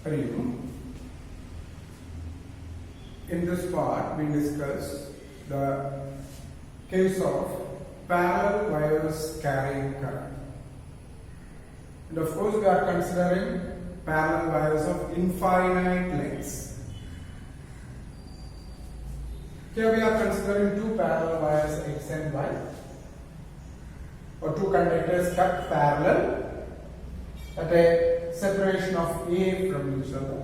In this part, we discuss the case of parallel wires carrying current. And of course, we are considering parallel wires of infinite lengths. Here we are considering two parallel wires X and Y, or two conductors cut parallel at a separation of A from each other.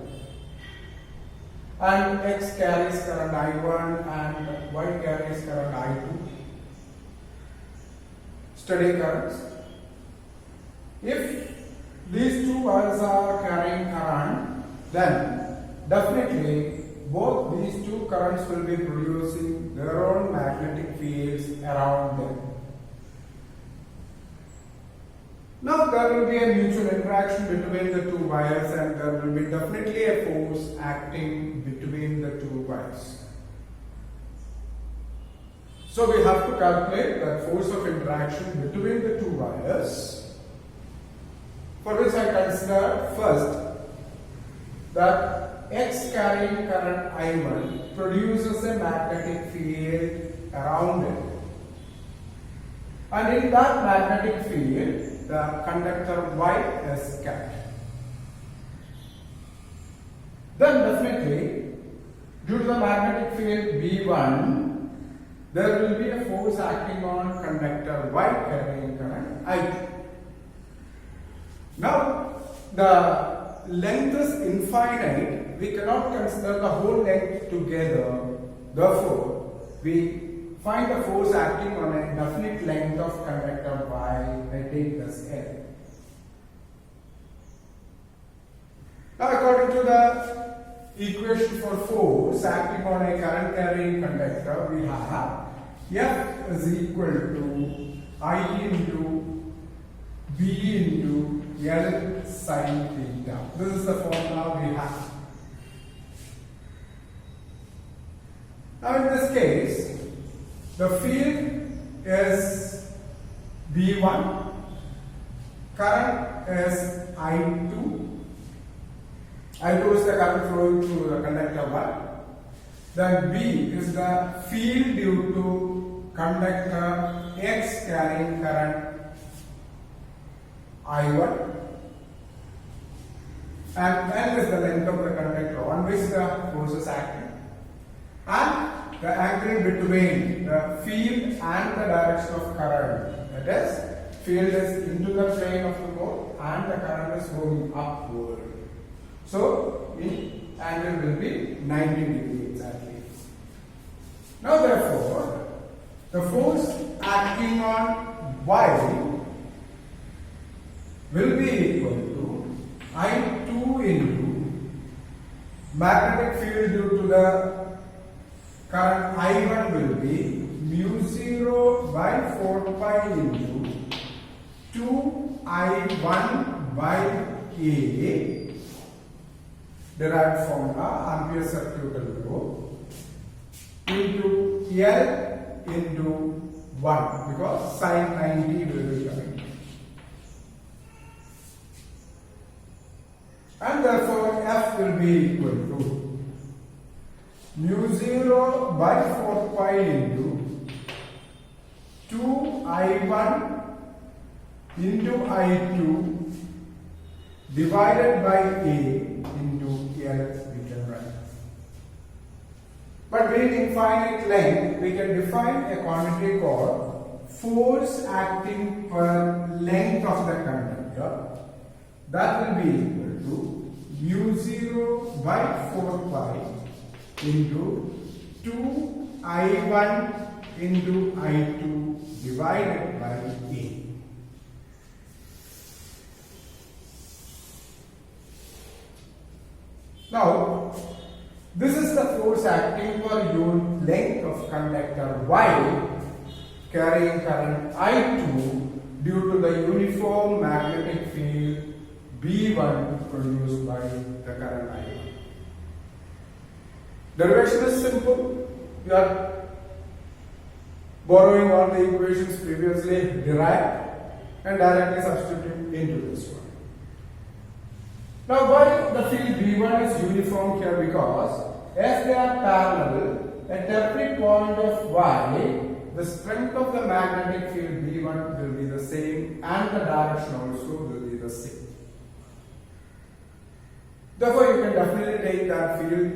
And X carries current I1 and Y carries current I2. Steady currents. If these two wires are carrying current, then definitely both these two currents will be producing their own magnetic fields around them. Now there will be a mutual interaction between the two wires, and there will be definitely a force acting between the two wires. So we have to calculate the force of interaction between the two wires, for which I consider first that X carrying current I1 produces a magnetic field around it. And in that magnetic field, the conductor Y is kept. Then definitely, due to the magnetic field B1, there will be a force acting on conductor Y carrying current I2. Now, the length is infinite. We cannot consider the whole length together. Therefore, we find the force acting on a definite length of conductor Y. I take this L. Now, according to the equation for force acting on a current carrying conductor, we have F is equal to I into B into L sin theta. This is the formula we have. Now, in this case, the field is B1, current is I2. I2 is the current flowing through the conductor 1. Then B is the field due to conductor X carrying current I1. And L is the length of the conductor on which the force is acting. And the angle between the field and the direction of current, that is, field is into the plane of the ball and the current is going upward. So, the angle will be 90 degrees exactly. Now therefore, the force acting on Y will be equal to I2 into magnetic field due to the current I1 will be mu 0 by 4 pi into 2 I1 by A, derived formula, Ampere circuit law, into L into 1, because sin 90 will be coming. And therefore F will be equal to mu 0 by 4 pi into 2 I1 into I2 divided by A into L, we can write. But being infinite length, we can define a quantity called force acting per length of the conductor. That will be equal to mu 0 by 4 pi into 2 I1 into I2 divided by A. Now, this is the force acting per unit length of conductor Y carrying current I2 due to the uniform magnetic field B1 produced by the current I1. Derivation is simple. We are borrowing all the equations previously, derived, and directly substitute into this one. Now why the field B1 is uniform here? Because as they are parallel, at every point of Y, the strength of the magnetic field B1 will be the same and the direction also will be the same. Therefore, you can definitely take that field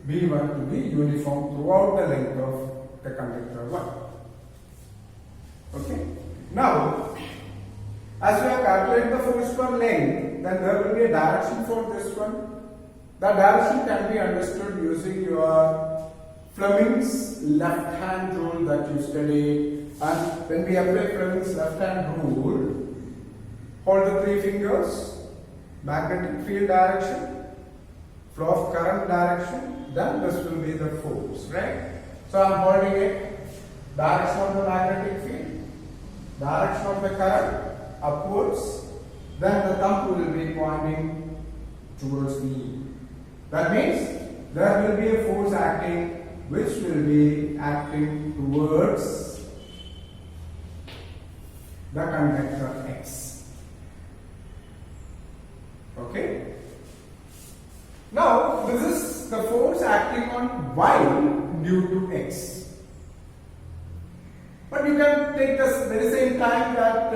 B1 to be uniform throughout the length of the conductor 1. Okay. Now, as we have calculated the force per length, then there will be a direction for this one. The direction can be understood using your Fleming's left hand rule that you studied. And when we apply Fleming's left hand rule, hold the 3 fingers, magnetic field direction, flow of current direction, then this will be the force, right? So I am holding it, direction of the magnetic field, direction of the current, upwards, then the thumb will be pointing towards me. That means there will be a force acting which will be acting towards the conductor X. Okay? Now, this is the force acting on Y due to X. But you can take this very same time that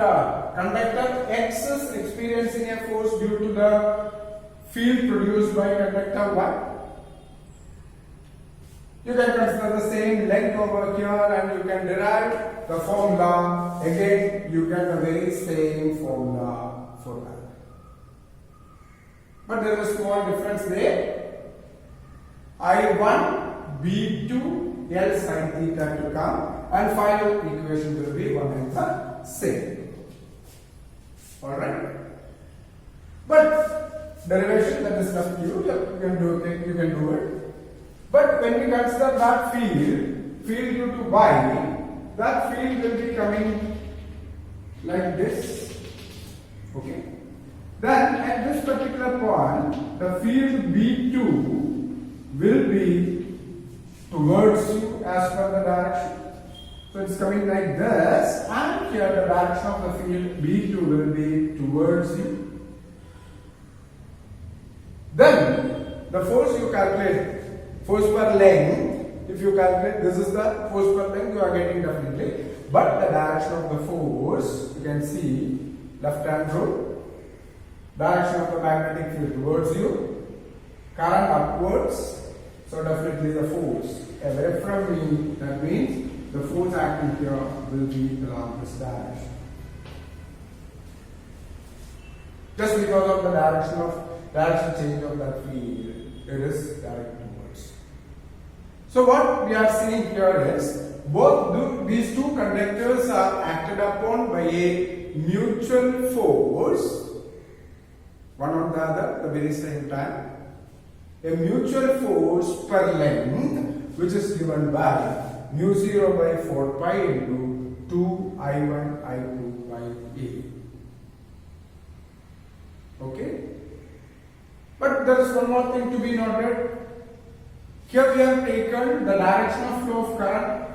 conductor X is experiencing a force due to the field produced by conductor Y. You can consider the same length over here and you can derive the formula. Again, you get the very same formula for that. But there is a small difference there. I1, B2, L sin theta to come. And final equation will be one and the same. Alright? But derivation that is left to you, you can do it. But when we consider that field due to Y, that field will be coming like this. Okay? Then at this particular point, the field B2 will be towards you as per the direction. So it's coming like this, and here the direction of the field B2 will be towards you. Then the force you calculate, force per length, if you calculate this is the force per length, you are getting definitely. But the direction of the force, you can see left hand rule, direction of the magnetic field towards you, current upwards, so definitely the force away from me, that means the force acting here will be along this direction. Just because of the direction change of that field, it is directed towards. So what we are seeing here is these two conductors are acted upon by a mutual force, one on the other at the very same time. A mutual force per length which is given by mu 0 by 4 pi into 2 I1 I2 by A. Okay? But there is one more thing to be noted. Here we have taken the direction of flow of current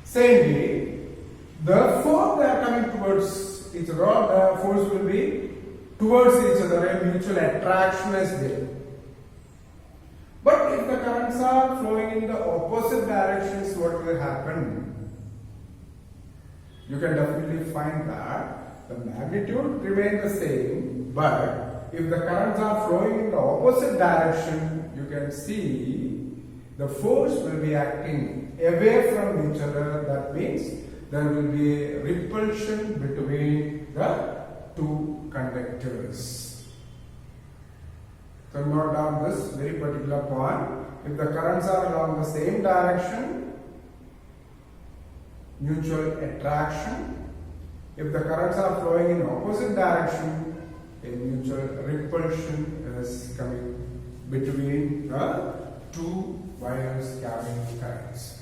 same way. Therefore, they are coming towards each other. The force will be towards each other. A mutual attraction is there. But if the currents are flowing in the opposite directions, what will happen? You can definitely find that the magnitude remains the same, but if the currents are flowing in the opposite direction, you can see the force will be acting away from each other. That means there will be a repulsion between the two conductors. So note down this very particular point. If the currents are along the same direction, mutual attraction. If the currents are flowing in opposite direction, a mutual repulsion is coming between the two wires carrying currents.